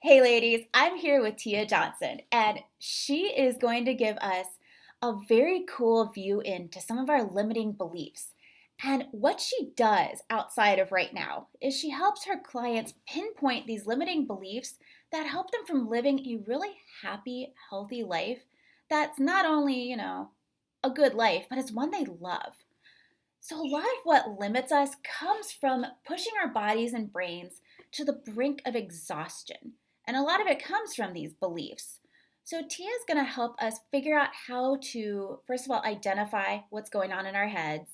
Hey ladies, I'm here with Tia Johnson, and she is going to give us a very cool view into some of our limiting beliefs. And what she does outside of right now is she helps her clients pinpoint these limiting beliefs that help them from living a really happy, healthy life that's not only, a good life, but it's one they love. So, a lot of what limits us comes from pushing our bodies and brains to the brink of exhaustion. And a lot of it comes from these beliefs. So, Tia is going to help us figure out how to, first of all, identify what's going on in our heads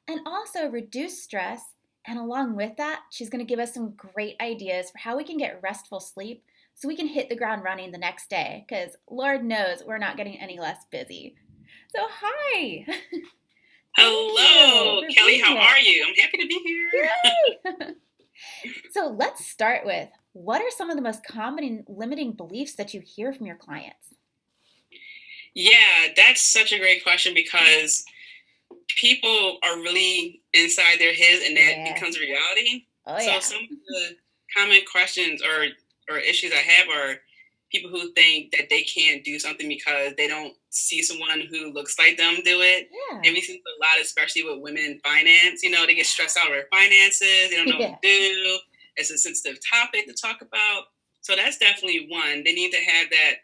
and also reduce stress. And along with that, she's going to give us some great ideas for how we can get restful sleep so we can hit the ground running the next day because Lord knows we're not getting any less busy. So, hi! Thank you Hello, for Kelly. being How here. are you? I'm happy to be here. Yay! So let's start with what are some of the most common and limiting beliefs that you hear from your clients? Yeah, that's such a great question because people are really inside their heads and that Yeah. becomes reality. Oh, So yeah. some of the common questions or issues I have are people who think that they can't do something because they don't see someone who looks like them do it. Yeah. And we see this a lot, especially with women in finance. They get stressed out over their finances. They don't know what to Yeah. do. It's a sensitive topic to talk about. So that's definitely one. They need to have that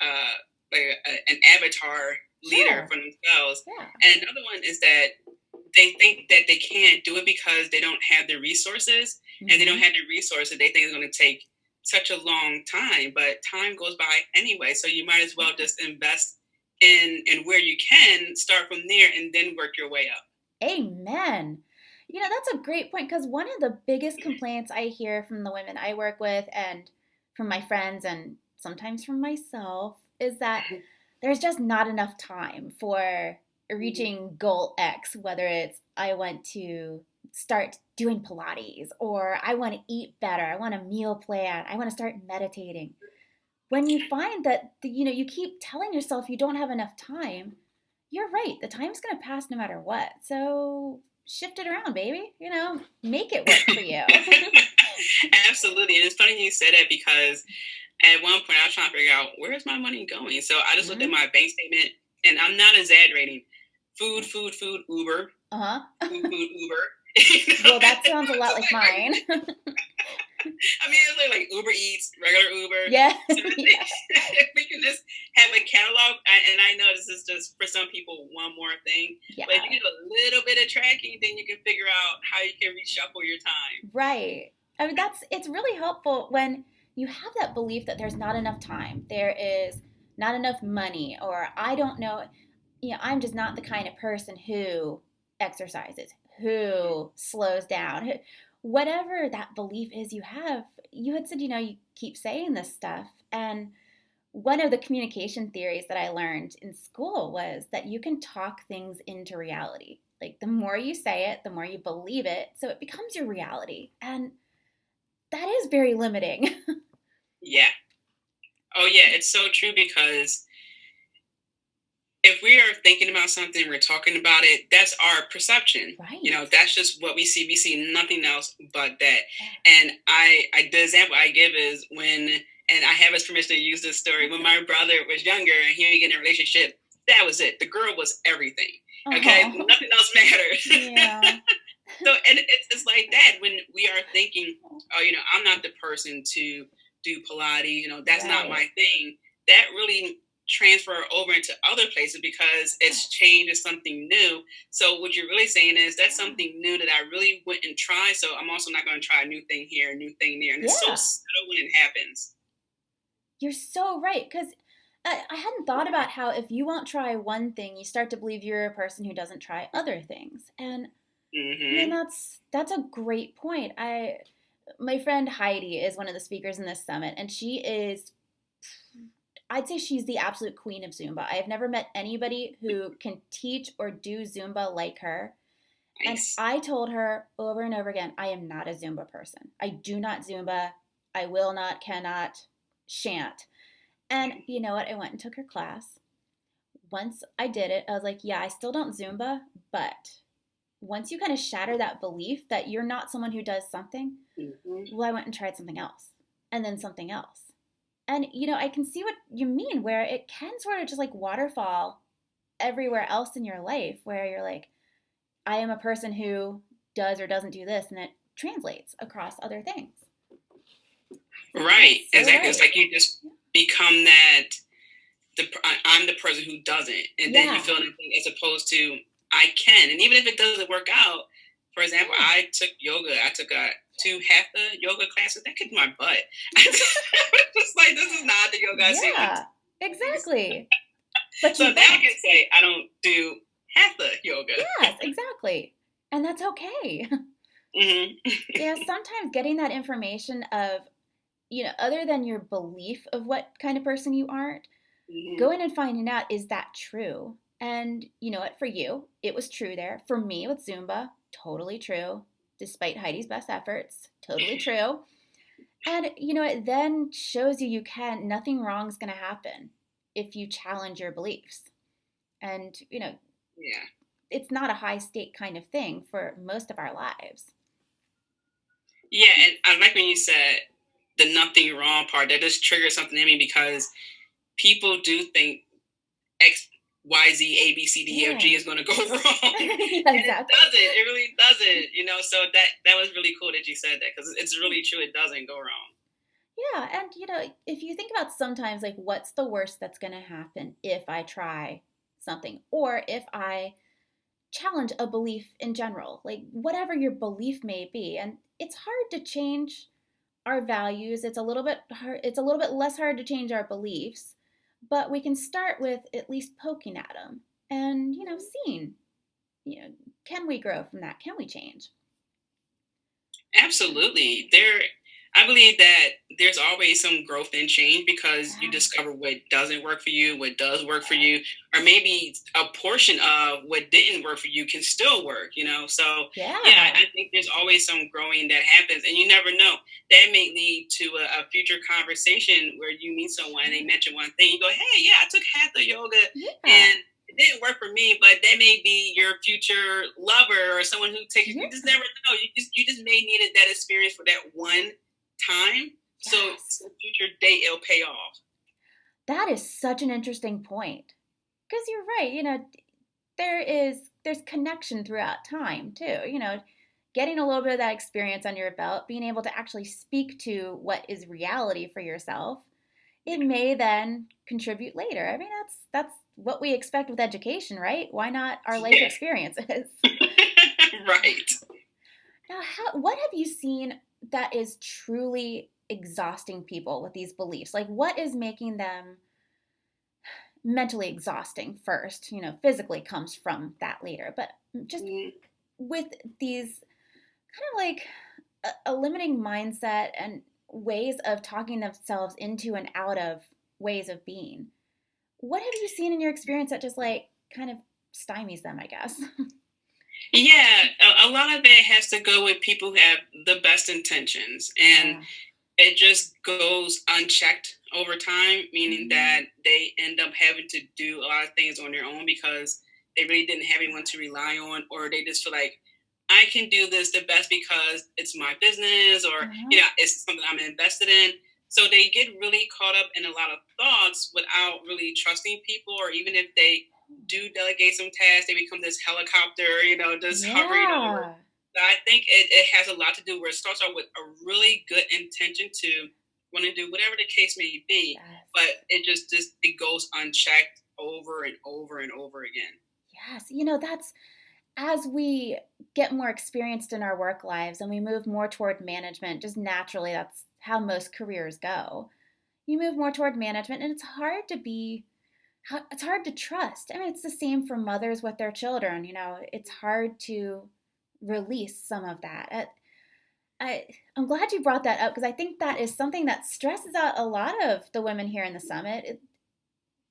uh, an avatar leader Sure. for themselves. Yeah. And another one is that they think that they can't do it because they don't have the resources, and they don't Hmm. have the resources. They think it's going to take such a long time, but time goes by anyway. So you might as well Yeah. just invest in where you can, start from there, and then work your way up. Amen. That's a great point because one of the biggest complaints I hear from the women I work with and from my friends and sometimes from myself is that there's just not enough time for reaching goal X, whether it's I want to start doing Pilates or I want to eat better, I want a meal plan, I want to start meditating. When you find that you keep telling yourself you don't have enough time, you're right. The time's going to pass no matter what. So shift it around, baby. Make it work for you. Absolutely, and it's funny you said that because at one point I was trying to figure out where's my money going. So I just looked at Hmm. my bank statement, and I'm not exaggerating. Food, food, food, Uber, Uh huh. food, food, Uber. Well, that It's sounds a lot like mine. like, I mean, it's like Uber Eats, regular Uber. Yeah. So I think Yeah. we can just have a catalog. And I know this is just for some people one more thing, but if you Yeah. do a little bit of tracking, then you can figure out how you can reshuffle your time. Right. I mean, it's really helpful when you have that belief that there's not enough time, there is not enough money, or I don't know, I'm just not the kind of person who exercises, who slows down, whatever that belief is you have. You had said, you keep saying this stuff. And one of the communication theories that I learned in school was that you can talk things into reality. Like the more you say it, the more you believe it. So it becomes your reality. And that is very limiting. Yeah. Oh, yeah. It's so true because if we are thinking about something, we're talking about it, that's our perception. Right. That's just what we see. We see nothing else but that. Yeah. And the example I give is when, and I have his permission to use this story, when my brother was younger and he would get in a relationship, that was it. The girl was everything. Okay. Oh, Nothing else mattered. yeah. So, and it's like that when we are thinking, oh, I'm not the person to do Pilates, that's not Right. my thing. That really transfer over into other places because it's Yes. changed to something new. So what you're really saying is that's Yeah. something new that I really wouldn't try. So I'm also not going to try a new thing here, a new thing there. And it's so Yeah. subtle when it happens. You're so right. Because I hadn't thought about how if you won't try one thing, you start to believe you're a person who doesn't try other things. And man, Hmm. that's a great point. My friend Heidi is one of the speakers in this summit, and she is, I'd say she's the absolute queen of Zumba. I have never met anybody who can teach or do Zumba like her. And Nice. I told her over and over again, I am not a Zumba person. I do not Zumba. I will not, cannot, shan't. And you know what? I went and took her class. Once I did it, I was like, yeah, I still don't Zumba, but once you kind of shatter that belief that you're not someone who does something, Hmm. well, I went and tried something else and then something else. And, I can see what you mean, where it can sort of just like waterfall everywhere else in your life, where you're like, I am a person who does or doesn't do this, and it translates across other things. Right, That's so exactly. It's right. like you just become that. I'm the person who doesn't, and then you Yeah. feel anything as opposed to I can, and even if it doesn't work out. For example, Yeah. I took yoga. I took two hatha yoga classes. That kicked my butt. I was just like, this is not the yoga I see on Yeah. TV. Exactly. But So you now I went. can say I don't do hatha yoga. Yes, exactly. And that's okay. Hmm. Sometimes getting that information of, other than your belief of what kind of person you aren't, Hmm. going and finding out, is that true? And you know what, for you, it was true there. For me with Zumba, totally true. Despite Heidi's best efforts, totally true. And it then shows you nothing wrong is going to happen if you challenge your beliefs. And, Yeah. it's not a high stake kind of thing for most of our lives. Yeah, and I like when you said the nothing wrong part. That just triggers something in me because people do think X, Y, Z, A, B, C, D, E, F, G Yeah. is going to go wrong, Yeah, and it exactly. doesn't. It really doesn't. So that was really cool that you said that because it's really true. It doesn't go wrong. Yeah, and if you think about sometimes like what's the worst that's going to happen if I try something, or if I challenge a belief in general, like whatever your belief may be. And it's hard to change our values. It's a little bit hard, it's a little bit less hard to change our beliefs, but we can start with at least poking at them and, seeing, you know, can we grow from that? Can we change? Absolutely. I believe that there's always some growth and change because you Yeah. discover what doesn't work for you, what does work for you, or maybe a portion of what didn't work for you can still work. So, yeah, Yeah. I think there's always some growing that happens, and you never know. That may lead to a future conversation where you meet someone and they Sure. mention one thing. You go, hey, yeah, I took hatha yoga, Yeah. and it didn't work for me, but that may be your future lover or someone who takes you. Yeah. You just never know. You just may needed that experience for that one time. So Yes. future date it'll pay off. That is such an interesting point. Because you're right, there's connection throughout time too. Getting a little bit of that experience on your belt, being able to actually speak to what is reality for yourself, it may then contribute later. I mean, that's what we expect with education, right? Why not our life Yeah. experiences? Right. Now, what have you seen that is truly exhausting people with these beliefs? Like, what is making them mentally exhausting first? Physically comes from that later, but just Mm. with these kind of like a limiting mindset and ways of talking themselves into and out of ways of being. What have you seen in your experience that just like kind of stymies them, I guess? Yeah, a lot of it has to go with people who have the best intentions, and Yeah. it just goes unchecked over time, meaning Mm-hmm. that they end up having to do a lot of things on their own because they really didn't have anyone to rely on, or they just feel like I can do this the best because it's my business, or Uh-huh. it's something I'm invested in. So they get really caught up in a lot of thoughts without really trusting people, or even if they do delegate some tasks, they become this helicopter, just hovering over. Yeah. So I think it has a lot to do where it starts out with a really good intention to want to do whatever the case may be, Yes. but it just it goes unchecked over and over and over again. Yes. That's as we get more experienced in our work lives and we move more toward management, just naturally, that's how most careers go. You move more toward management, and it's hard to trust. I mean, it's the same for mothers with their children. It's hard to release some of that. I'm glad you brought that up because I think that is something that stresses out a lot of the women here in the summit.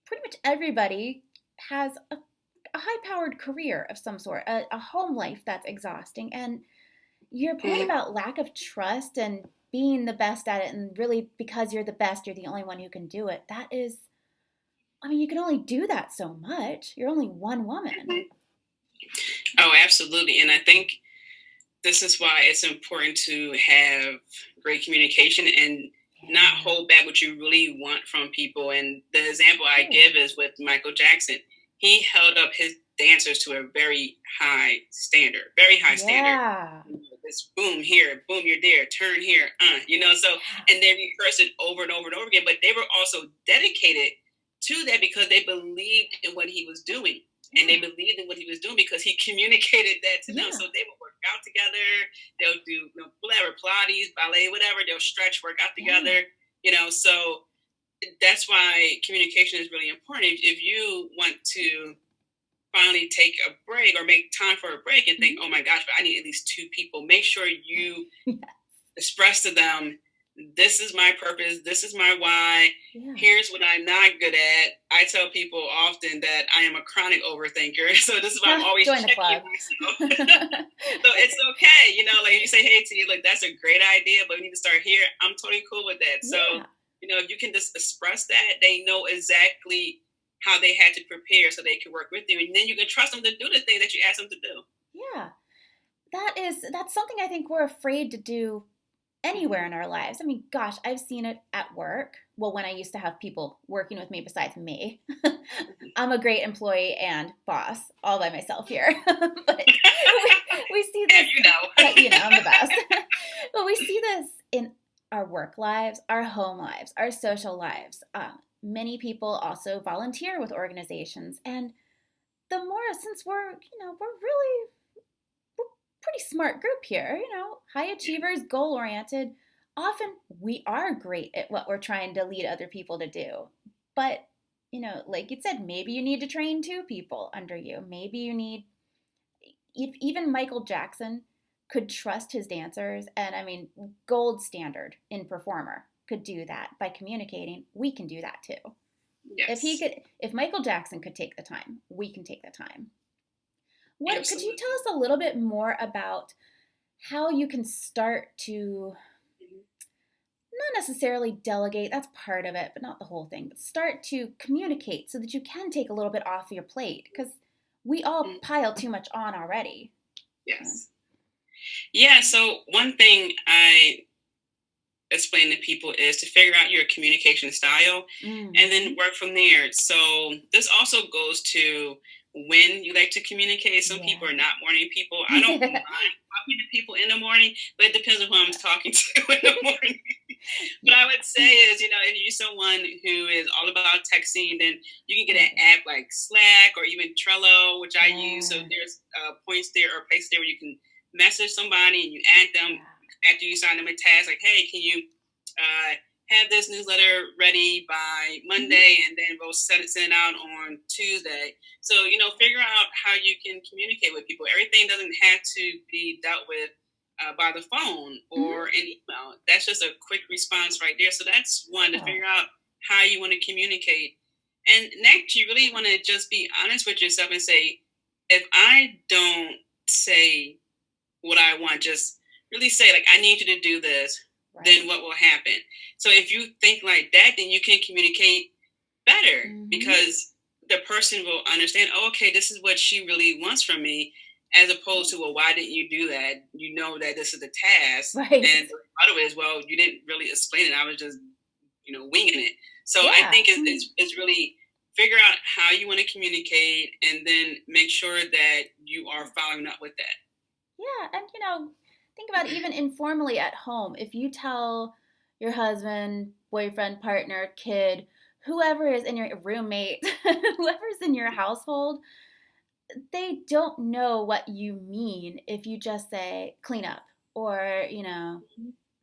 Pretty much everybody has a high-powered career of some sort, a home life that's exhausting. And your point Mm. about lack of trust and being the best at it, and really because you're the best, you're the only one who can do it. That is, I mean, you can only do that so much. You're only one woman. Mhm. Oh, absolutely. And I think this is why it's important to have great communication and not Yeah. hold back what you really want from people. And the example I Cool. give is with Michael Jackson. He held up his dancers to a very high standard, very high standard. Yeah. This boom here, boom, you're there, turn here, so, Yeah. and they rehearsed it over and over and over again, but they were also dedicated to that because they believed in what he was doing. And they Yeah. believed in what he was doing because he communicated that to them. Yeah. So they would work out together. They'll do whatever, Pilates, ballet, whatever. They'll stretch, work out Yeah. together. So that's why communication is really important. If you want to finally take a break or make time for a break and think, Mhm. oh my gosh, but I need at least two people, make sure you Yeah. express to them, this is my purpose, this is my why, Yeah. here's what I'm not good at. I tell people often that I am a chronic overthinker. So this is why I'm always Join the checking club. myself. So it's okay, like you say, hey T, like that's a great idea, but we need to start here. I'm totally cool with that. So, Yeah. if you can just express that, they know exactly how they had to prepare so they can work with you. And then you can trust them to do the thing that you ask them to do. Yeah. That's something I think we're afraid to do anywhere in our lives. I mean, gosh, I've seen it at work. Well, when I used to have people working with me besides me. I'm a great employee and boss all by myself here. But we see And this, I'm the best. But we see this in our work lives, our home lives, our social lives. Many people also volunteer with organizations. And the more, since we're really pretty smart group here, high achievers, goal oriented. Often we are great at what we're trying to lead other people to do. But, like you said, maybe you need to train two people under you. Maybe you need, if even Michael Jackson could trust his dancers, and I mean, gold standard in performer could do that by communicating, we can do that too. Yes, If Michael Jackson could take the time, we can take the time. What could you absolutely. tell us a little bit more about how you can start to not necessarily delegate, that's part of it, but not the whole thing, but start to communicate so that you can take a little bit off your plate because we all Mhm. pile too much on already. So, Yes. Yeah. So one thing I explain to people is to figure out your communication style and then mhm. work from there. So this also goes to when you like to communicate. Some people Yeah. are not morning people. I don't mind talking to people in the morning, but it depends on who I'm talking to in the morning. But I Yeah. would say is, if you're someone who is all about texting, then you can get an Right. app like Slack or even Trello, which I use. So Yeah. there's points there or places there where you can message somebody and you add them Yeah. after you sign them a task. Like, hey, can you uh, have this newsletter ready by Mhm. Monday, and then we'll send it out on Tuesday. So figure out how you can communicate with people. Everything doesn't have to be dealt with by the phone Mhm. or an email. That's just a quick response right there. So that's one, to Oh. figure out how you want to communicate. And next, you really want to just be honest with yourself and say, if I don't say what I want, just really say, like, I need you to do this, then Right. what will happen? So if you think like that, then you can communicate better Mhm. because the person will understand, oh, okay, this is what she really wants from me, as opposed Yeah. to, well, why didn't you do that? You know that this is the task. Right. And the other way is, well, you didn't really explain it. I was just, winging it. So I Yeah. think it's really figure out how you want to communicate and then make sure that you are following up with that. Yeah, and think about even informally at home. If you tell your husband, boyfriend, partner, kid, whoever is in your roommate, whoever's in your household, they don't know what you mean if you just say clean up or,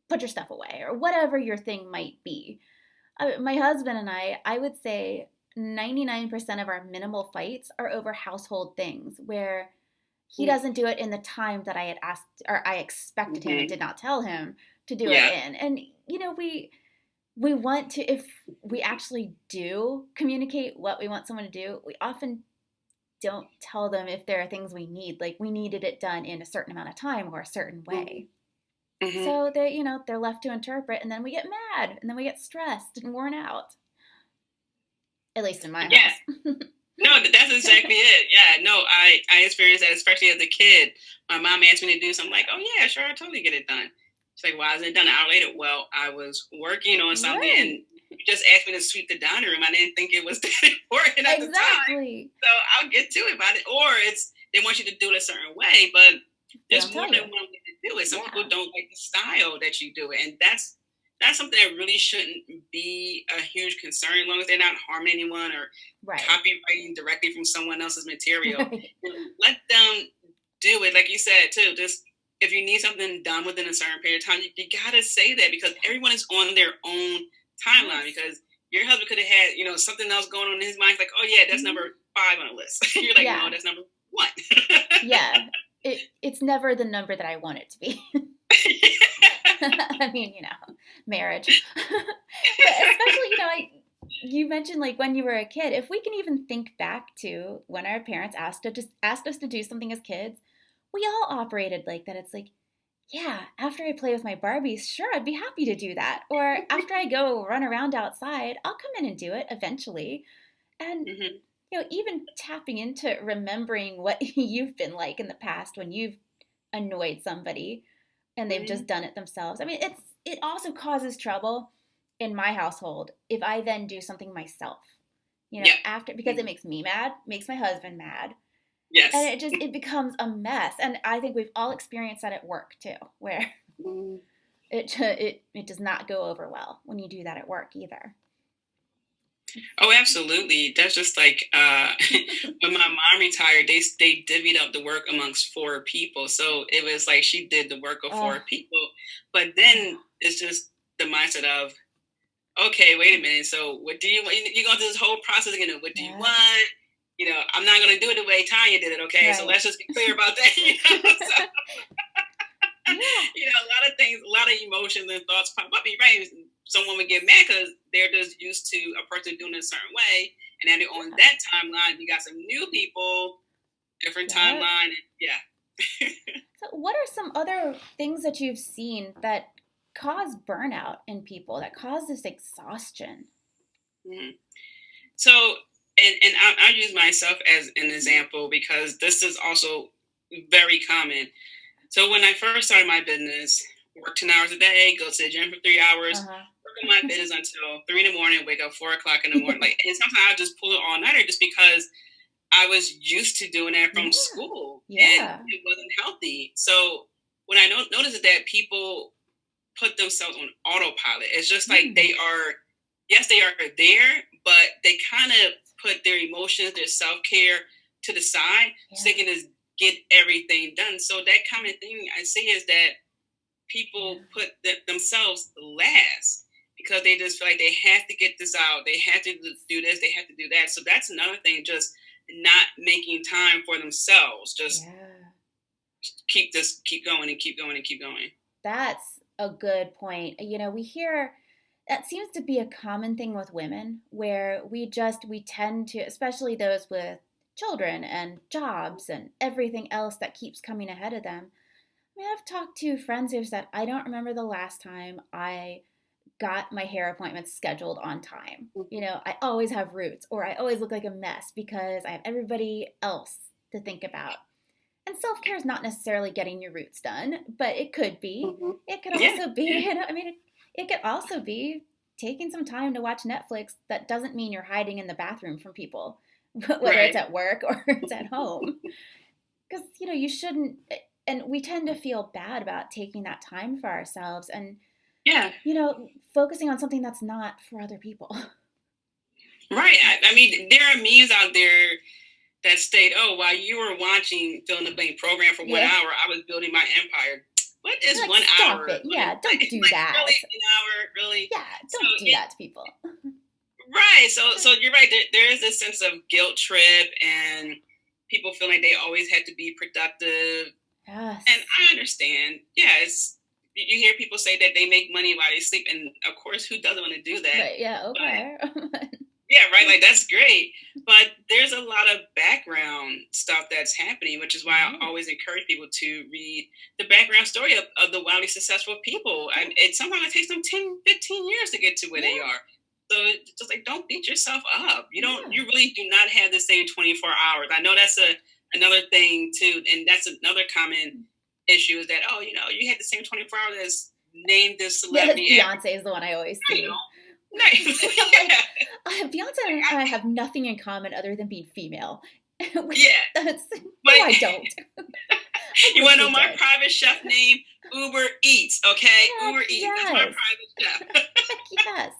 put your stuff away or whatever your thing might be. My husband and I would say 99% of our minimal fights are over household things where he doesn't do it in the time that I had asked or I expected him and Mm-hmm. did not tell him to do it Yeah. in. And we want to, if we actually do communicate what we want someone to do, we often don't tell them if there are things we need, like we needed it done in a certain amount of time or a certain way. Mm-hmm. So they're left to interpret, and then we get mad, and then we get stressed and worn out. At least in my Yeah. house. No, that's exactly it. Yeah, no, I experienced that, especially as a kid. My mom asked me to do something, like, oh yeah, sure, I'll totally get it done. She's like, why isn't it done an hour later? Well, I was working on something and Right. you just asked me to sweep the dining room. I didn't think it was that important at the time. Exactly. So I'll get to it about it. Or it's they want you to do it a certain way, but They there's don't more tell than you. one way to do it. Some people Yeah. don't like the style that you do it. And that's something that really shouldn't be a huge concern as long as they're not harming anyone or Right. copywriting directly from someone else's material. Right. Let them do it. Like you said too, just if you need something done within a certain period of time, you gotta say that because everyone is on their own timeline. Yes. Because your husband could have had, something else going on in his mind. Like, oh yeah, that's Mhm. number 5 on the list. You're like, no, Yeah. that's number 1. Yeah. It's never the number that I want it to be. I mean, marriage. But especially, you mentioned like when you were a kid. If we can even think back to when our parents asked us to do something as kids, we all operated like that. It's like, yeah, after I play with my Barbies, sure, I'd be happy to do that. Or after I go run around outside, I'll come in and do it eventually. And Mhm. even tapping into remembering what you've been like in the past when you've annoyed somebody and they've just Mhm. done it themselves. I mean, it also causes trouble in my household if I then do something myself. Yeah. After because it makes me mad, makes my husband mad, and Yes. it becomes a mess. And I think we've all experienced that at work too, where Mhm. it does not go over well when you do that at work either. Oh, absolutely. That's just like when my mom retired, they divvied up the work amongst 4 people. So it was like she did the work of Oh, 4 people. But yeah, then it's just the mindset of, okay, wait a minute. So what do you want? You're going through this whole process again. What do you yeah, want? I'm not going to do it the way Tanya did it. Okay, so right. let's just be clear about that. So Yeah, a lot of things, a lot of emotions and thoughts pop up. You're right. Someone would get mad because they're just used to a person doing it a certain way, and then on yeah, that timeline, you got some new people, different yeah. timeline. Yeah. So, what are some other things that you've seen that cause burnout in people, that cause this exhaustion? Mhm. So, and I'll use myself as an example because this is also very common. So when I first started my business, work 10 hours a day, go to the gym for 3 hours, Uh work on my business until 3 in the morning, wake up 4 o'clock in the morning. huh. Like, and sometimes I just pull it all nighter just because I was used to doing that from Yeah, school and yeah. it wasn't healthy. So when I noticed that people put themselves on autopilot, it's just like Mm, they are, yes, they are there, but they kind of put their emotions, their self care to the side so they yeah, can just get everything done. So that common thing I see is that people yeah. put themselves last because they just feel like they have to get this out, they have to do this, they have to do that. So that's another thing, just not making time for themselves. Just Yeah. keep going and keep going and keep going. That's a good point. We hear that seems to be a common thing with women where we tend to, especially those with children and jobs and everything else that keeps coming ahead of them. I mean, I've talked to friends who've said, I don't remember the last time I got my hair appointments scheduled on time. I always have roots or I always look like a mess because I have everybody else to think about. And self care is not necessarily getting your roots done, but it could be. Mm-hmm. It could Yeah, also be, yeah, I mean, it could also be taking some time to watch Netflix. That doesn't mean you're hiding in the bathroom from people, whether it's right. at work or it's at home. Because, you shouldn't, and we tend to feel bad about taking that time for ourselves and, Yeah, focusing on something that's not for other people. right. I mean, there are memes out there that state, "Oh, while you were watching fill in the blank program for one Yeah. hour, I was building my empire." What is Like, 1 hour? stop it. What is Yeah, like, don't do like that. really an hour? Really? Yeah, So don't do it that to people. right. So you're right. There is this sense of guilt trip and people feel like they always have to be productive. And Yes. I understand. Yeah, it's you hear people say that they make money while they sleep, and of course, who doesn't want to do that? Right, yeah, But okay. yeah, right. Like that's great. But there's a lot of background stuff that's happening, which is why I Right. always encourage people to read the background story of the wildly successful people. Yeah. And sometimes it takes them 10, 15 years to get to where they Yeah. are. So it's just like don't beat yourself up. Yeah. You really do not have the same 24 hours. I know that's another thing too, and that's another common issue is that, oh, you had the same 24 hours as name this Yes, celebrity after, Beyonce is the one I always you know. see. Nice. I'm like, Yeah. Beyonce and I have nothing in common other than being female. Yeah. That's But no, I don't. I you wish want to we know my did. private chef name? Uber Eats, okay? Heck Uber Eats. That's my yes. private chef. Heck yes.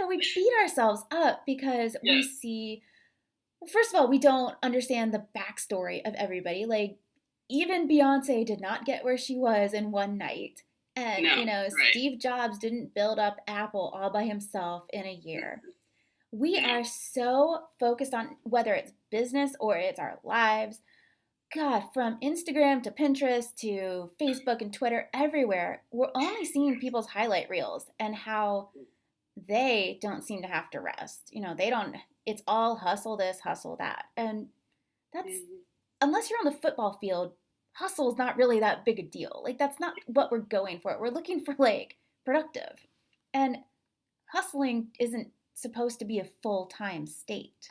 We beat ourselves up because we Yes. see, first of all, we don't understand the backstory of everybody. Like, even Beyonce did not get where she was in one night. And, No. Right. Steve Jobs didn't build up Apple all by himself in a year. We No. are so focused on whether it's business or it's our lives. God, from Instagram to Pinterest to Facebook and Twitter, everywhere, we're only seeing people's highlight reels and how they don't seem to have to rest. They don't, it's all hustle this, hustle that. And that's, Mhm. unless you're on the football field, hustle is not really that big a deal. Like, that's not what we're going for. We're looking for, like, productive. And hustling isn't supposed to be a full time state,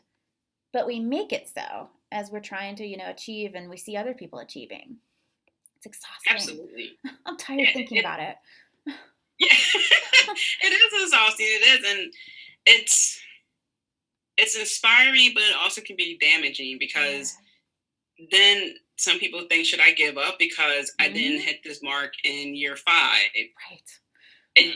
but we make it so as we're trying to, achieve and we see other people achieving. It's exhausting. Absolutely. I'm tired thinking about it. Yeah. It is exhausting. It is, and it's it's inspiring, but it also can be damaging because Yeah. then some people think, should I give up because I didn't Mm-hmm. hit this mark in year 5? Right. And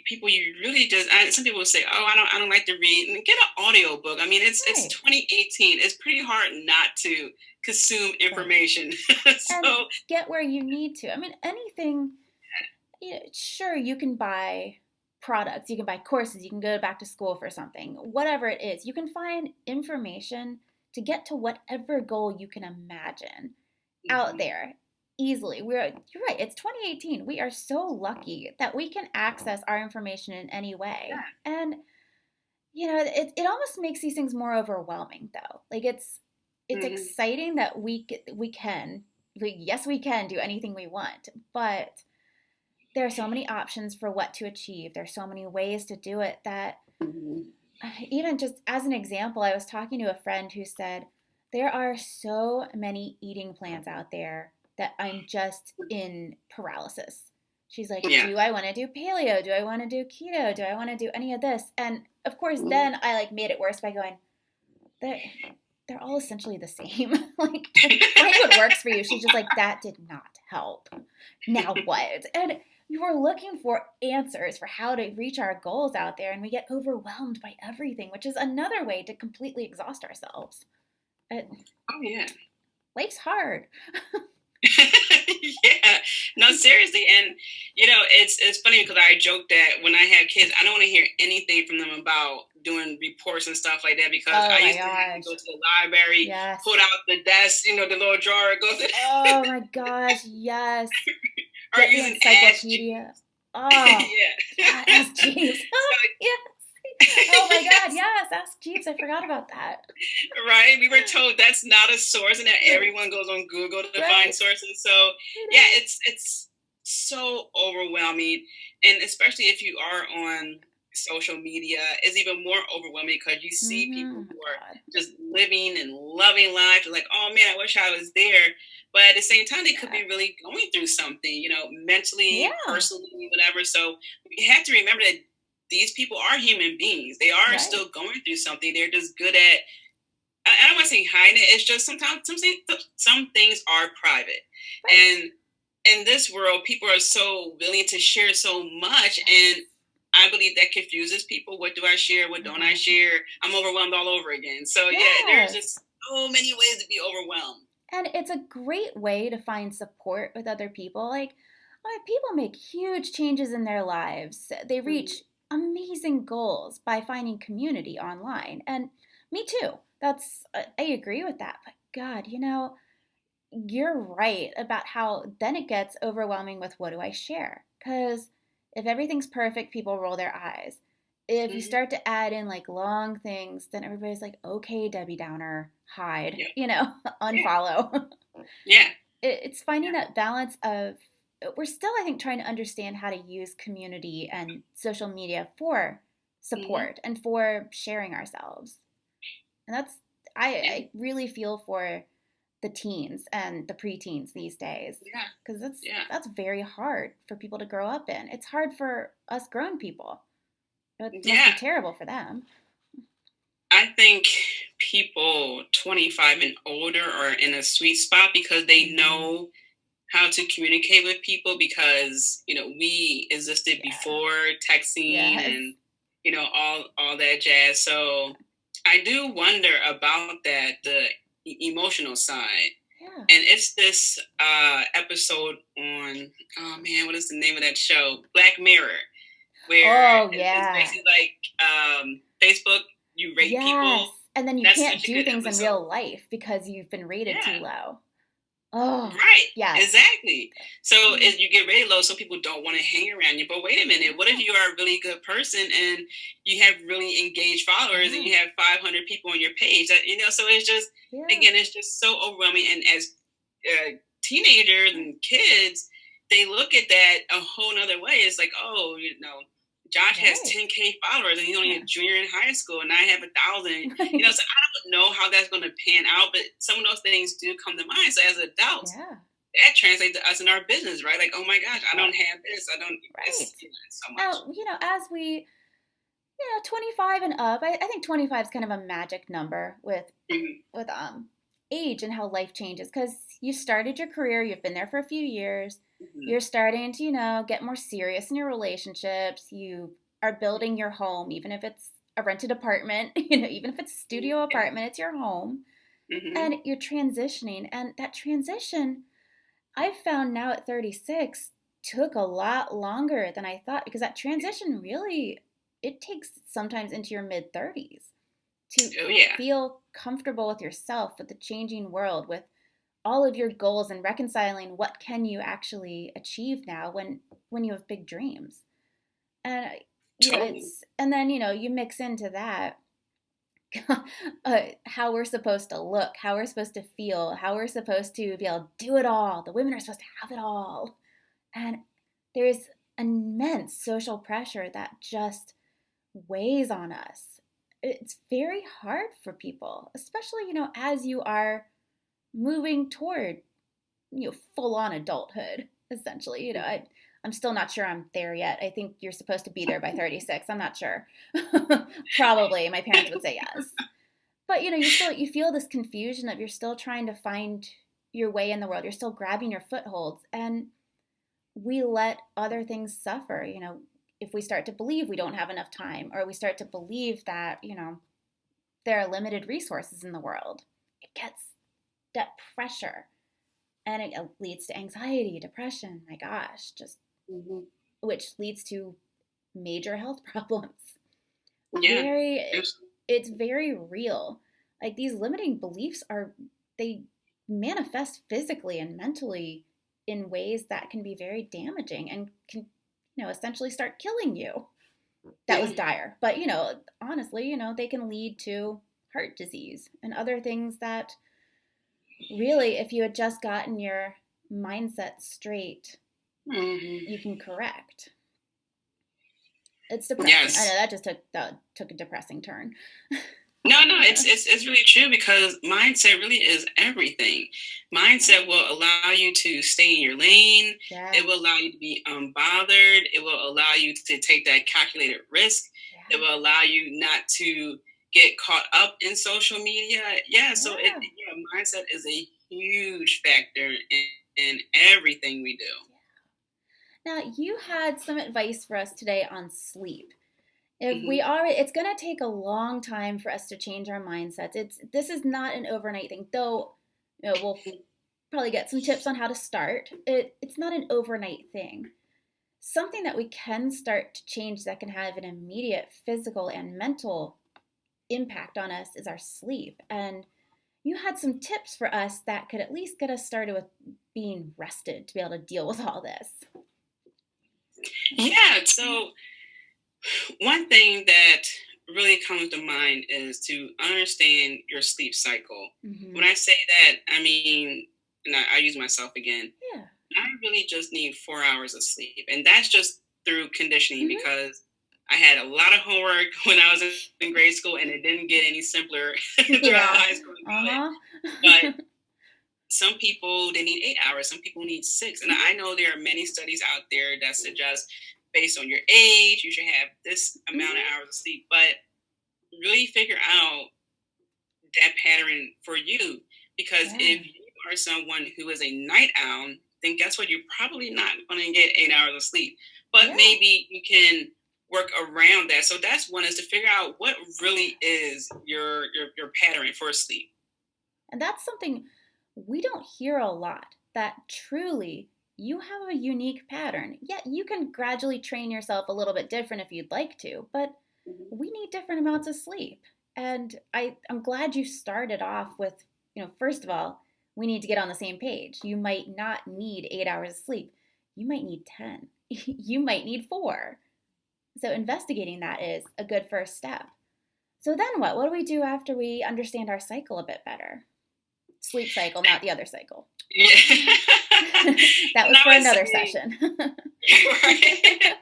people, you really just, some people will say, oh, I don't like to read, and get an audio book. I mean, it's Right. 2018. It's pretty hard not to consume Right. information. And So get where you need to. I mean, anything, sure, you can buy products, you can buy courses, you can go back to school for something, whatever it is. You can find information to get to whatever goal you can imagine out mhm. there easily. You're right, it's 2018. We are so lucky that we can access our information in any way. Yeah. And it almost makes these things more overwhelming though. Like, it's Mhm. exciting that we can, like, yes, we can do anything we want, but there are so many options for what to achieve. There's so many ways to do it that, Mhm. even just as an example, I was talking to a friend who said there are so many eating plans out there that I'm just in paralysis. She's like, Yeah. do I want to do paleo? Do I want to do keto? Do I want to do any of this? And of course, Mhm. then I like made it worse by going, they're, they're all essentially the same. Like, find what works for you. She's just like, that did not help. Now what? And we were looking for answers for how to reach our goals out there, and we get overwhelmed by everything, which is another way to completely exhaust ourselves. It, Oh yeah. life's hard. Yeah, no, seriously, and it's funny because I joke that when I have kids, I don't want to hear anything from them about doing reports and stuff like that because Oh I my used to have to go gosh. to the library, Yes. pull out the desk, the little drawer, go to, Oh my gosh. Yes. or Get the using Ask encyclopedia. Jeeves. Oh, Yeah. yeah. Ask Jeeves. So Yes. Oh my God. yes, Yes. Ask Jeeves. I forgot about that. right. We were told that's not a source, and that Right. everyone goes on Google to find Right. sources. So It yeah, is. it's so overwhelming, and especially if you are on social media, it's even more overwhelming because you see Mm-hmm. people Oh my who are God. just living and loving life. You're like, oh man, I wish I was there. But at the same time, they could Yeah. be really going through something, mentally, Yeah. personally, whatever. So you have to remember that these people are human beings. They are Right. still going through something. They're just good at, I don't want to say hiding it. It's just sometimes some things are private. Right. And in this world, people are so willing to share so much. And Yes. I believe that confuses people. What do I share? What don't I Yes. share? I'm overwhelmed all over again. So yeah, there's Yes. just so many ways to be overwhelmed. And it's a great way to find support with other people. Like, people make huge changes in their lives. They Mhm. reach amazing goals by finding community online. And me too. I agree with that. But God, you're right about how then it gets overwhelming with what do I share? Because if everything's perfect, people roll their eyes. If you Mhm. start to add in like long things, then everybody's like, okay, Debbie Downer, hide, Yep. Yeah. unfollow. Yeah. It's finding Yeah. that balance of, we're still, I think, trying to understand how to use community and social media for Hmm. support and for sharing ourselves. And that's, I Yeah. really feel for the teens and the preteens these days, Yeah. because Yeah. that's very hard for people to grow up in. It's hard for us grown people. It must be Yeah. terrible for them. I think people 25 and older are in a sweet spot because they know how to communicate with people because, we existed Yeah. before texting Yes. and, all that jazz. So I do wonder about that, the emotional side. Yeah. And it's this episode on, oh man, what is the name of that show? Black Mirror, where Oh it's yeah. basically like Facebook, you rate Yes. people. And then you That's can't such a do good things in episode. real life because you've been rated too Yeah. low. Oh, Right, yes. exactly. So Mhm. you get really low, so people don't want to hang around you. But wait a minute, what if you are a really good person and you have really engaged followers and Yeah. you have 500 people on your page? So it's just, Yeah. again, it's just so overwhelming. And as teenagers and kids, they look at that a whole nother way. It's like, oh, Josh has Right. 10K followers and he's only Yeah. a junior in high school and I have 1,000. Right. So I don't know how that's going to pan out, but some of those things do come to mind. So as adults, Yeah. that translates to us in our business, right? Like, oh my gosh, I don't have this. I don't. Right. It's so much. Now, as we, 25 and up, I think 25 is kind of a magic number Mhm. with age and how life changes, because you started your career, you've been there for a few years, Mhm. you're starting to get more serious in your relationships, you are building your home, even if it's a rented apartment, even if it's a studio Yeah. apartment, it's your home, Mhm. and you're transitioning, and that transition I've found now at 36 took a lot longer than I thought, because that transition really, it takes sometimes into your mid 30s to Oh yeah. feel comfortable with yourself, with the changing world, with all of your goals, and reconciling what can you actually achieve now when you have big dreams. And Totally. it's, and then you mix into that how we're supposed to look, how we're supposed to feel, how we're supposed to be able to do it all. The women are supposed to have it all. And there's immense social pressure that just weighs on us. It's very hard for people, especially, as you are moving toward, full on adulthood, essentially. I'm still not sure I'm there yet. I think you're supposed to be there by 36. I'm not sure. Probably. My parents would say yes. But you feel this confusion of, you're still trying to find your way in the world. You're still grabbing your footholds, and we let other things suffer. If we start to believe we don't have enough time, or we start to believe that there are limited resources in the world, it gets that pressure, and it leads to anxiety, depression. My gosh, just Mhm. which leads to major health problems. Yeah. Very, it's very real. Like, these limiting beliefs they manifest physically and mentally in ways that can be very damaging, and can essentially start killing you. That Yeah. was dire, but honestly, they can lead to heart disease and other things that really, if you had just gotten your mindset straight, Mhm. you can correct. It's depressing. I know Yes. that took a depressing turn. No, no, it's really true because mindset really is everything. Mindset will allow you to stay in your lane. Yeah. It will allow you to be unbothered. It will allow you to take that calculated risk. It Yeah. will allow you not to get caught up in social media. Yeah, so Yeah. mindset is a huge factor in everything we do. Now, you had some advice for us today on sleep. If we Hmm. are, it's going to take a long time for us to change our mindsets. This is not an overnight thing, though. We'll probably get some tips on how to start. It's not an overnight thing. Something that we can start to change that can have an immediate physical and mental impact on us is our sleep. And you had some tips for us that could at least get us started with being rested to be able to deal with all this. Yeah, so one thing that really comes to mind is to understand your sleep cycle. Mm-hmm. When I say that, I mean, and I use myself again, Yeah. I really just need 4 hours of sleep. And that's just through conditioning Mm-hmm. because I had a lot of homework when I was in grade school and it didn't get any simpler throughout Yeah. high school and college. Uh-huh. But some people, they need 8 hours, some people need 6. And I know there are many studies out there that suggest based on your age, you should have this amount of hours of sleep, but really figure out that pattern for you. Because if you are someone who is a night owl, then guess what? You're probably not going to get 8 hours of sleep, but maybe you can work around that. So that's one, is to figure out what really is your pattern for sleep. And that's something we don't hear a lot, that truly you have a unique pattern. Yet you can gradually train yourself a little bit different if you'd like to, but we need different amounts of sleep. And I'm glad you started off with, first of all, we need to get on the same page. You might not need 8 hours of sleep. You might need 10. You might need 4. So investigating that is a good first step. So then what? What do we do after we understand our cycle a bit better? Sleep cycle, not the other cycle. Yeah. That was for another session. Right.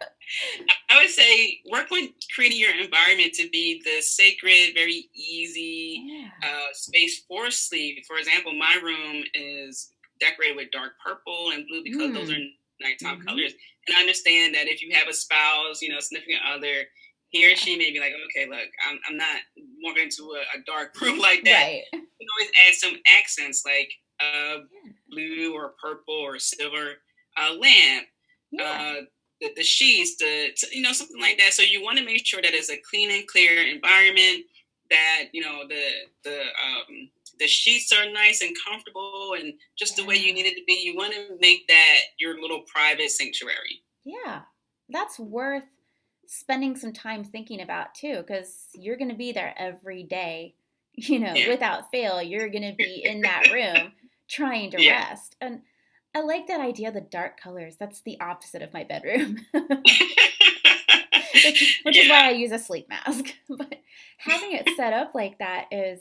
I would say work on creating your environment to be the sacred, very easy space for sleep. For example, my room is decorated with dark purple and blue because those are nighttime colors. And I understand that if you have a spouse, significant other, he or she may be like, okay, look, I'm not moving to a dark room like that. Right. You can always add some accents like blue or purple or silver lamp, the sheets, something like that. So you want to make sure that it's a clean and clear environment, that the sheets are nice and comfortable and just the way you need it to be. You want to make that your little private sanctuary. Yeah, that's worth spending some time thinking about too, because you're going to be there every day, without fail. You're going to be in that room trying to rest. And I like that idea of the dark colors. That's the opposite of my bedroom. which is why I use a sleep mask. But having it set up like that is,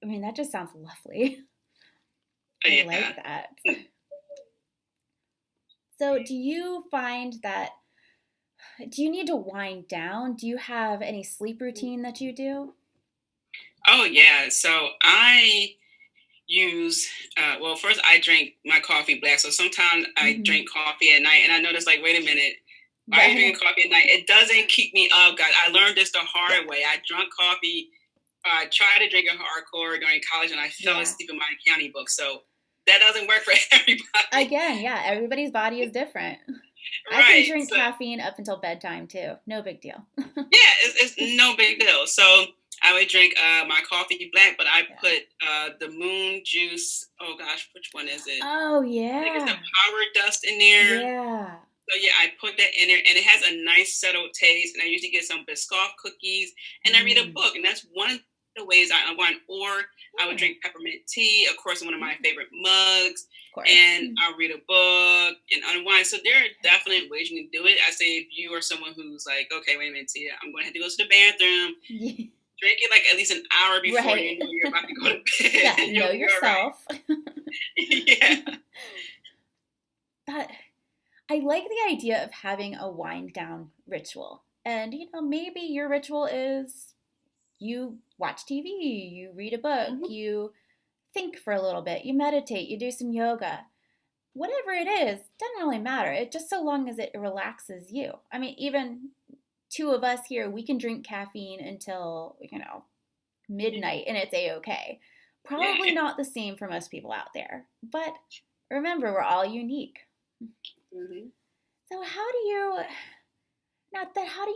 that just sounds lovely. I like that. So do you find that, do you need to wind down? Do you have any sleep routine that you do? Oh, yeah. So I use, first I drink my coffee black. So sometimes I drink coffee at night and I notice like, wait a minute, why are you drinking coffee at night? It doesn't keep me up, guys. I learned this the hard way. I drank coffee. I tried to drink it hardcore during college and I fell asleep in my accounting book. So that doesn't work for everybody. Again, everybody's body is different. Right, I can drink caffeine up until bedtime too. No big deal. It's no big deal. So I would drink my coffee black, but I put the moon juice. Oh gosh, which one is it? Oh yeah. I think it's the power dust in there. Yeah. So I put that in there, and it has a nice settled taste. And I usually get some Biscoff cookies, and I read a book, and that's one of the ways I unwind. Or I would drink peppermint tea, of course, in one of my favorite mugs, and I'll read a book and unwind. So there are definite ways you can do it. I say if you are someone who's like, okay, wait a minute, Tia, I'm going to have to go to the bathroom. Drink it like at least an hour before you know you're about to go to bed. Know yourself. But I like the idea of having a wind down ritual. And, maybe your ritual is you watch TV, you read a book, you think for a little bit, you meditate, you do some yoga. Whatever it is, doesn't really matter. It just so long as it relaxes you. Even two of us here, we can drink caffeine until, midnight and it's a-okay. Probably not the same for most people out there. But remember, we're all unique. So how do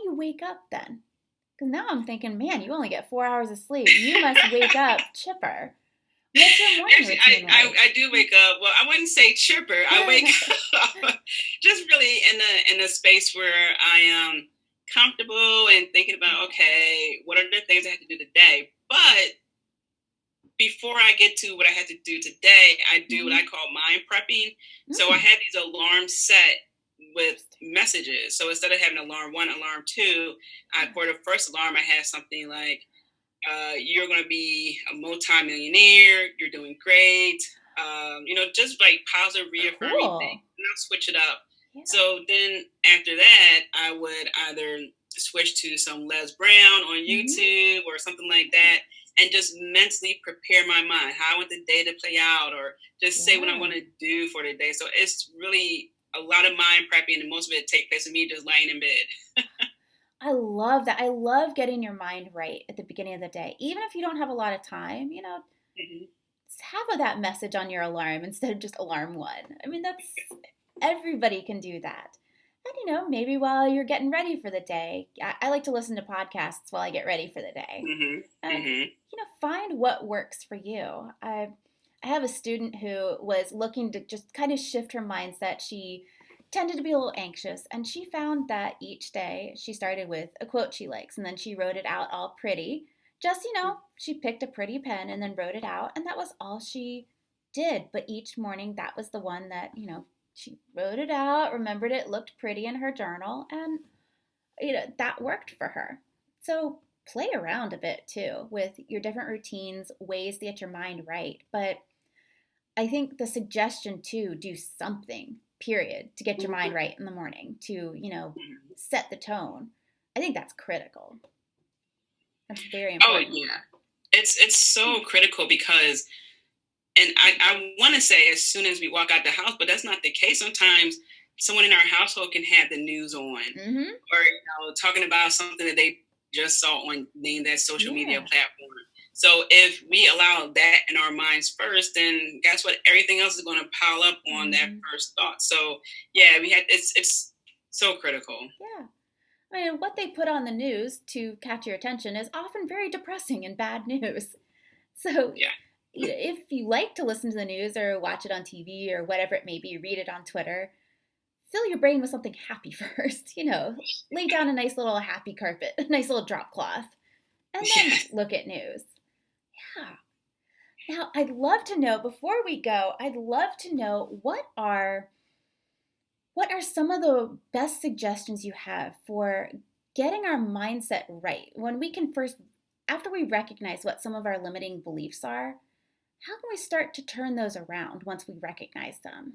you wake up then? Because now I'm thinking, man, you only get 4 hours of sleep. You must wake up chipper. What's your morning routine like? I do wake up. Well, I wouldn't say chipper. I wake up just really in a space where I am comfortable and thinking about, okay, what are the things I have to do today? But before I get to what I have to do today, I do what I call mind prepping. So I have these alarms set with messages. So instead of having alarm 1, alarm 2, for the first alarm, I have something like, you're going to be a multi-millionaire. You're doing great. Just like positive, reaffirming things. And I'll switch it up. Yeah. So then after that, I would either switch to some Les Brown on YouTube or something like that. and just mentally prepare my mind how I want the day to play out, or just say what I Yeah. want to do for the day. So it's really a lot of mind prepping, and most of it take place with me just laying in bed. I love that. I love getting your mind right at the beginning of the day. Even if you don't have a lot of time, Mhm. have that message on your alarm instead of just alarm one. I mean, that's everybody can do that. And maybe while you're getting ready for the day, I like to listen to podcasts while I get ready for the day. Mhm. And Mhm. find what works for you. I have a student who was looking to just kind of shift her mindset. She tended to be a little anxious, and she found that each day she started with a quote she likes, and then she wrote it out all pretty. Just, she picked a pretty pen and then wrote it out, and that was all she did. But each morning, that was the one that, she wrote it out, remembered it, looked pretty in her journal, and, that worked for her. So play around a bit too with your different routines, ways to get your mind right. But I think the suggestion to do something, period, to get your mind Mhm. right in the morning, to, Mhm. set the tone. I think that's critical. That's very Oh important. yeah, it's so critical because, and I want to say as soon as we walk out the house, but that's not the case. Sometimes someone in our household can have the news on, Mm-hmm. or talking about something that they just saw on that social media Yeah. platform. So if we allow that in our minds first, then guess what? Everything else is going to pile up on that Mm-hmm. first thought. So yeah, we had it's so critical. Yeah. I mean, what they put on the news to catch your attention is often very depressing and bad news. So, Yeah. if you like to listen to the news or watch it on TV or whatever it may be, read it on Twitter, fill your brain with something happy first. Lay down a nice little happy carpet, a nice little drop cloth, and then Yes. look at news. Yeah. Now, I'd love to know, before we go, I'd love to know what are some of the best suggestions you have for getting our mindset right when we can first, after we recognize what some of our limiting beliefs are, how can we start to turn those around once we recognize them?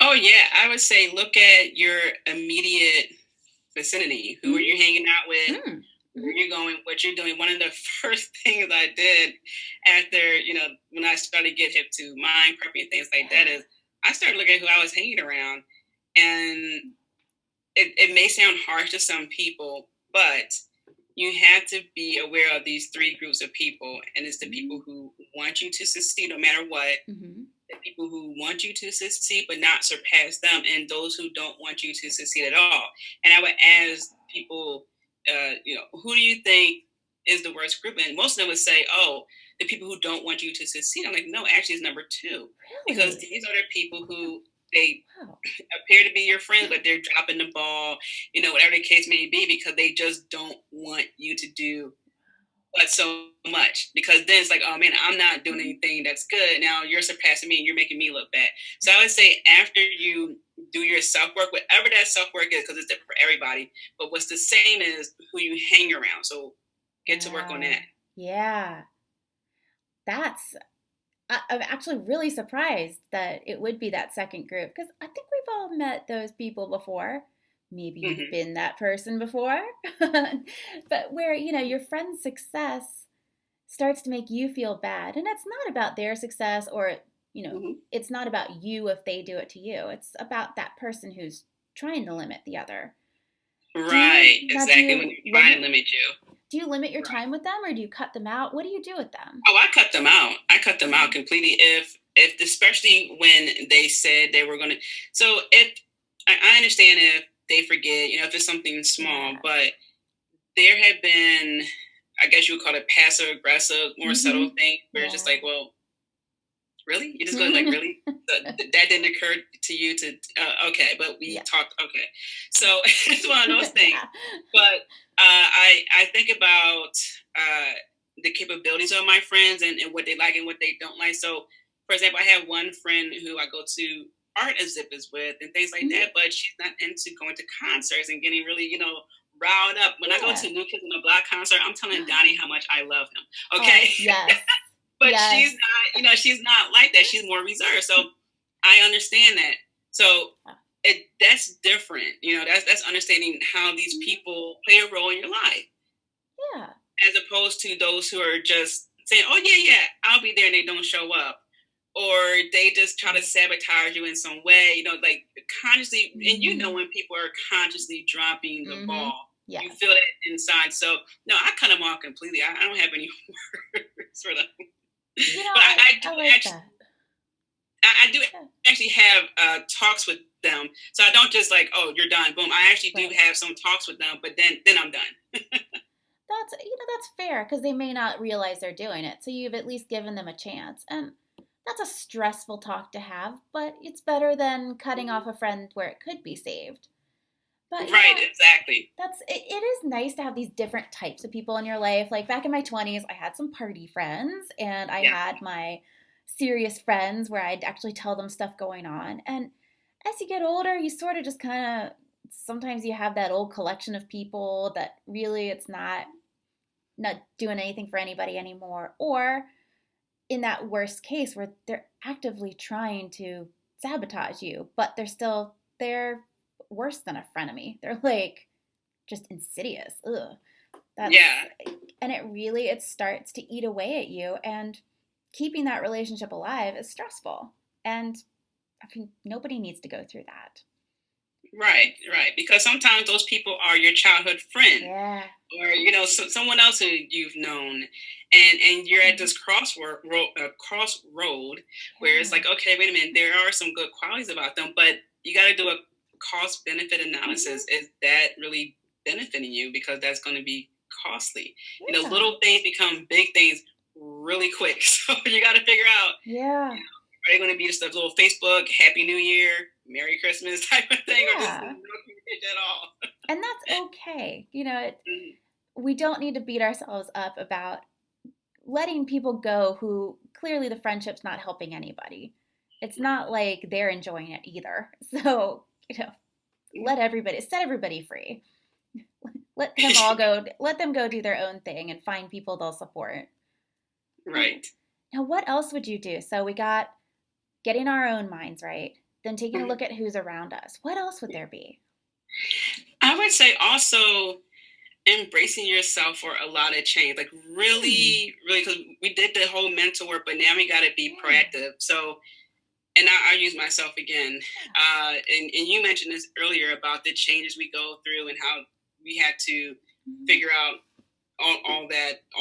Oh yeah, I would say look at your immediate vicinity. Who are Mm-hmm. you hanging out with? Mm. Where Mm-hmm. you're going? What you're doing? One of the first things I did after when I started to get hip to mind prepping and things like that Yeah. is I started looking at who I was hanging around, and it may sound harsh to some people, but you have to be aware of these three groups of people, and it's the people who want you to succeed no matter what, Mm-hmm. the people who want you to succeed but not surpass them, and those who don't want you to succeed at all. And I would ask people, who do you think is the worst group? And most of them would say, oh, the people who don't want you to succeed. I'm like, no, actually, it's number two, because Really? these are the people who they Wow. appear to be your friends, but they're dropping the ball, whatever the case may be, because they just don't want you to do but so much, because then it's like, oh man, I'm not doing Mm-hmm. anything that's good. Now you're surpassing me and you're making me look bad. So I would say after you do your self work, whatever that self work is, because it's different for everybody, but what's the same is who you hang around. So get to work on that. Wow. Yeah. That's I'm actually really surprised that it would be that second group because I think we've all met those people before. Maybe you've Hmm. been that person before, but where, your friend's success starts to make you feel bad. And it's not about their success or, Hmm. it's not about you if they do it to you. It's about that person who's trying to limit the other. Right, Do exactly. When you you're trying to limit limit you. do you limit your Right. time with them or do you cut them out? What do you do with them? Oh, I cut them out. I cut them out completely. If especially when they said they were gonna. So if I understand if they forget, if it's something small, Yeah. but there have been, I guess you would call it passive aggressive, more subtle Mhm. thing where it's just Yeah. like, well, really? You just go like, really? That didn't occur to you to, okay, but we Yeah. talked, okay. So it's one of those things. Yeah. But I think about the capabilities of my friends, and what they like and what they don't like. So, for example, I have one friend who I go to art exhibits with and things like Mhm. that, but she's not into going to concerts and getting really, riled up. When I go Yeah. to New Kids on the Block concert, I'm telling Donnie how much I love him. Oh, Okay. yes. But she's Yes. not, she's not like that. She's more reserved. So I understand that. So that's different. That's understanding how these Mhm. people play a role in your life. Yeah. as opposed to those who are just saying, "Oh yeah, I'll be there," and they don't show up, or they just try to sabotage you in some way. Like consciously, and when people are consciously dropping the Mm-hmm. ball, you Yes. feel that inside. So no, I cut them off completely. I don't have any words for them. But I do I like actually, that. I do Yeah. actually have talks with them. So I don't just like, "Oh, you're done, boom." I actually do Right. have some talks with them, but then I'm done. That's fair because they may not realize they're doing it. So you've at least given them a chance. And that's a stressful talk to have, but it's better than cutting off a friend where it could be saved. But Right, exactly. it is nice to have these different types of people in your life. Like back in my 20s, I had some party friends and I Yeah. had my serious friends where I'd actually tell them stuff going on. And as you get older, you sort of just kind of sometimes you have that old collection of people that really it's not doing anything for anybody anymore, or in that worst case where they're actively trying to sabotage you, but they're worse than a frenemy. They're like just insidious. Ugh. That's Yeah. and it starts to eat away at you, and keeping that relationship alive is stressful. And I mean nobody needs to go through that. Right, right. Because sometimes those people are your childhood friend, Yeah. or someone else who you've known, and you're at Mhm. this crossroad where it's Yeah. like, okay, wait a minute, there are some good qualities about them, but you got to do a cost benefit analysis. Hmm. Is that really benefiting you? Because that's going to be costly. Yeah. Little things become big things really quick, so you got to figure out. Yeah. Are they going to be just a little Facebook Happy New Year, Merry Christmas type of thing, or just no Yeah. communication at all? And that's okay. Mhm. We don't need to beat ourselves up about letting people go who clearly the friendship's not helping anybody. It's not like they're enjoying it either. So, set everybody free. Let them go do their own thing and find people they'll support. Now, Right. now what else would you do? So we got getting our own minds right, then taking a Mhm. look at who's around us. What else would there be? I would say also embracing yourself for a lot of change, like Hmm. really, really, because we did the whole mental work, but now we got to be Yeah. proactive. So, and I'll use myself again. Yeah. And you mentioned this earlier about the changes we go through and how we had to Mhm. figure out all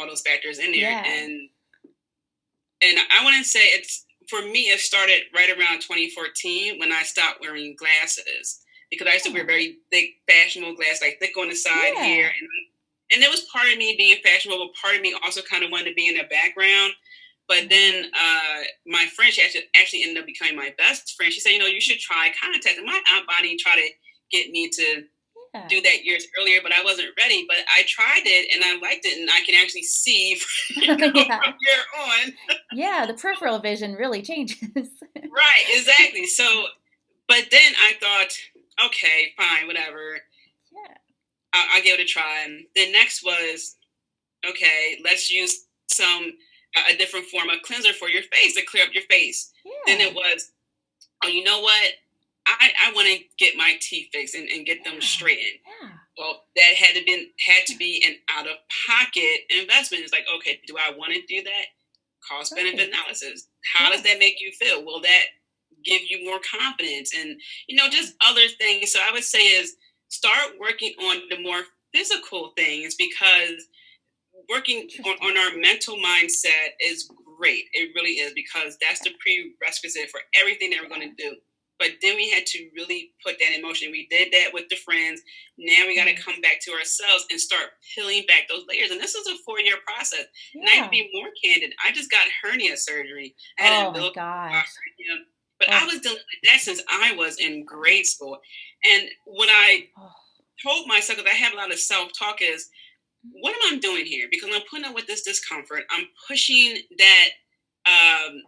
those factors in there. Yeah. And I want to say it's for me. It started right around 2014 when I stopped wearing glasses because I used to wear Oh. very thick, fashionable glasses, like thick on the side here, Yeah. and it was part of me being fashionable, but part of me also kind of wanted to be in the background. But Right. then my friend, she actually ended up becoming my best friend. She said, you should try contacts. And my aunt Bonnie tried to get me to Yeah. do that years earlier, but I wasn't ready. But I tried it and I liked it, and I can actually see Yeah. from here on. Yeah, the peripheral vision really changes. Right, exactly. So, but then I thought, okay, fine, whatever. Yeah. I'll give it a try. And then next was, okay, let's use some a different form of cleanser for your face to clear up your face. Then Yeah. it was, oh, you know what? I want to get my teeth fixed and get them Yeah. straightened. Yeah. Well, that had to be an out of pocket investment. It's like, okay, do I want to do that? Cost benefit Right. analysis. How does that Yes. make you feel? Will that give you more confidence and Yeah. just other things? So I would say is start working on the more physical things because working Interesting. on our mental mindset is great. It really is because that's the prerequisite for everything that we're going Yeah. to do. But then we had to really put that in motion. We did that with the friends. Now we got to Right. come back to ourselves and start peeling back those layers. And this is a 4-year process. And I can Yeah. be more candid. I just got hernia surgery. I had an Oh my umbilical gosh. hernia, but I Oh. was dealing with that since I was in grade school. And what I Oh. told myself, because I have a lot of self talk, is Mhm. what am I doing here? Because I'm putting up with this discomfort. I'm pushing um,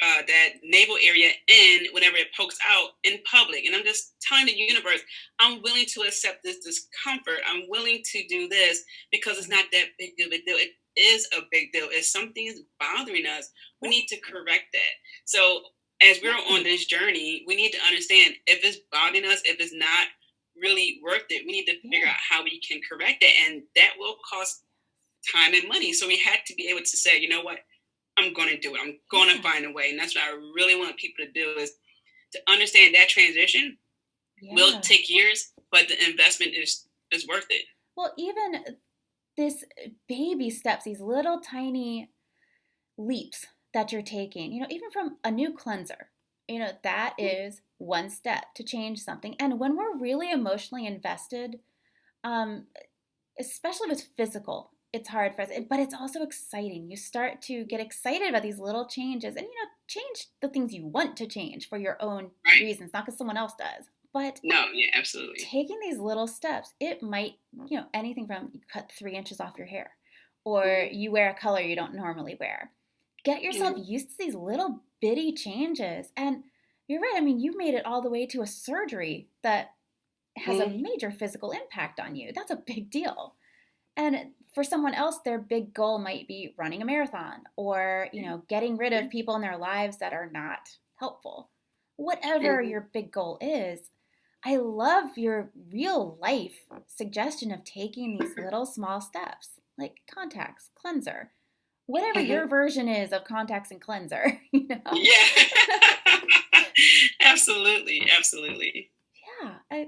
Right. that navel area in whenever it pokes out in public, and I'm just telling the universe I'm willing to accept this discomfort. I'm willing to do this because it's Right. not that big of a deal. It is a big deal. If something is bothering us, we Right. need to correct that. So as we're on Right. this journey, we need to understand if it's bothering us, if it's not really worth it, we need to figure Yeah. out how we can correct it, and that will cost time and money. So we had to be able to say, you know what, I'm going to do it. I'm going to find a way. And that's what I really want people to do, is to understand that transition will Yeah. take years, but the investment is worth it. Well, even this baby steps, these little tiny leaps that you're taking, even from a new cleanser, that is one step to change something. And when we're really emotionally invested, um, especially with physical, it's hard for us, but it's also exciting. You start to get excited about these little changes and, change the things you want to change for your own Right. reasons, not because someone else does. But No, yeah, absolutely. taking these little steps, it might, anything from you cut 3 inches off your hair or Mm-hmm. you wear a color you don't normally wear. Get yourself Mm-hmm. used to these little bitty changes. And you're right. I mean, you made it all the way to a surgery that has a Mm-hmm. major physical impact on you. That's a big deal. And for someone else, their big goal might be running a marathon or, getting rid of people in their lives that are not helpful. Whatever Mm-hmm. your big goal is, I love your real life suggestion of taking these little small steps, like contacts, cleanser, whatever your Mm-hmm. version is of contacts and cleanser, Yeah. Absolutely. Absolutely. Yeah,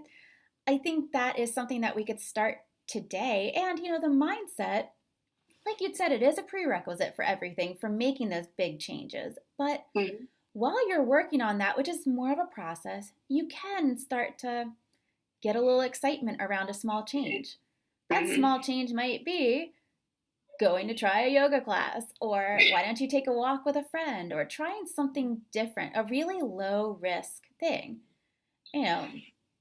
I think that is something that we could start today. And, the mindset, like you'd said, it is a prerequisite for everything, for making those big changes. But Mm-hmm. while you're working on that, which is more of a process, you can start to get a little excitement around a small change. That Mm-hmm. small change might be going to try a yoga class, or why don't you take a walk with a friend, or trying something different, a really low risk thing. You know,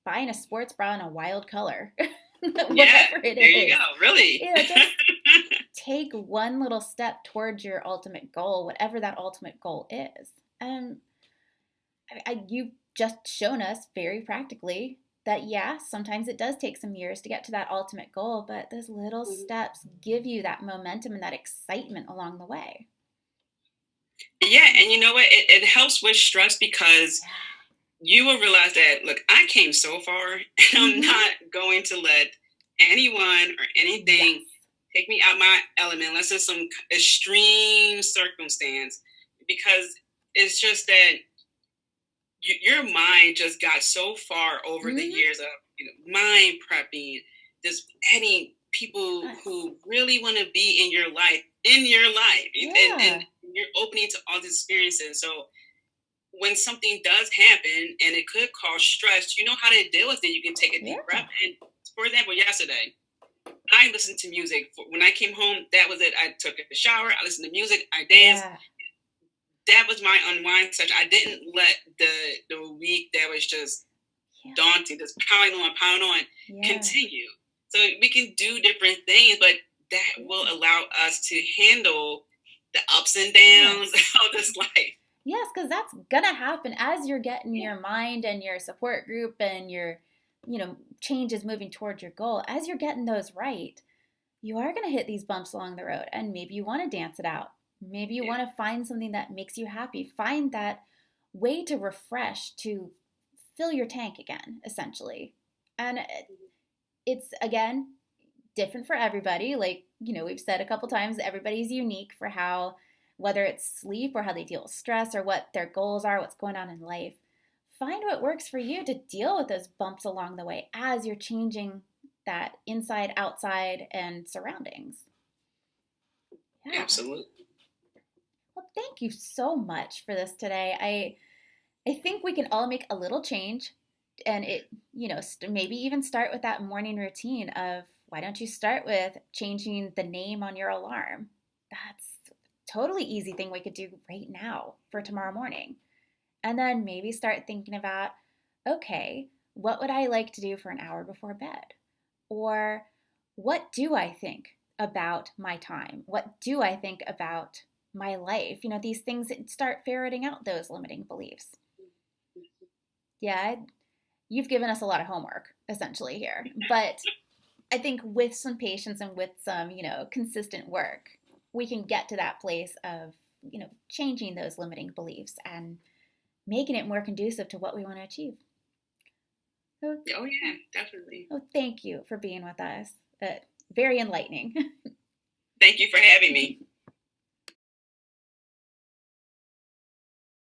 buying a sports bra in a wild color, Yeah. whatever it There you is. go. Really. Just take one little step towards your ultimate goal, whatever that ultimate goal is. And you've just shown us very practically that, yeah, sometimes it does take some years to get to that ultimate goal, but those little steps give you that momentum and that excitement along the way. Yeah, and you know what? It helps with stress because you will realize that, look, I came so far, and I'm Mm-hmm. not going to let anyone or Yes. anything take me out my element unless it's some extreme circumstance. Because it's just that your mind just got so far over the Mm-hmm. years of mind prepping, just adding people Yes. who really want to be in your life, and Yeah. you're opening to all these experiences. So when something does happen and it could cause stress, you know how to deal with it. You can take a deep breath. Yeah. And for example, yesterday, I listened to music. When I came home, that was it. I took a shower, I listened to music, I danced. Yeah. That was my unwind session. I didn't let the week that was just Yeah. daunting, just pounding on, Yeah. continue. So we can do different things, but that will allow us to handle the ups and downs Yes. of this life. Yes, because that's gonna happen as you're getting your mind and your support group and your, changes moving towards your goal. As you're getting those right, you are gonna hit these bumps along the road, and maybe you want to dance it out. Maybe you Yeah. want to find something that makes you happy. Find that way to refresh, to fill your tank again, essentially. And it's again different for everybody. Like, we've said a couple times, everybody's unique for how, whether it's sleep or how they deal with stress or what their goals are, what's going on in life. Find what works for you to deal with those bumps along the way as you're changing that inside, outside, and surroundings. Yeah. Absolutely. Well, thank you so much for this today. I think we can all make a little change, and it, maybe even start with that morning routine of, why don't you start with changing the name on your alarm? That's a totally easy thing we could do right now for tomorrow morning. And then maybe start thinking about, okay, what would I like to do for an hour before bed? Or what do I think about my time? What do I think about my life? These things, start ferreting out those limiting beliefs. Yeah, you've given us a lot of homework essentially here. But I think with some patience and with some, consistent work, we can get to that place of, changing those limiting beliefs and making it more conducive to what we want to achieve. So, Oh yeah, definitely. thank you for being with us. Very enlightening. Thank you for having me.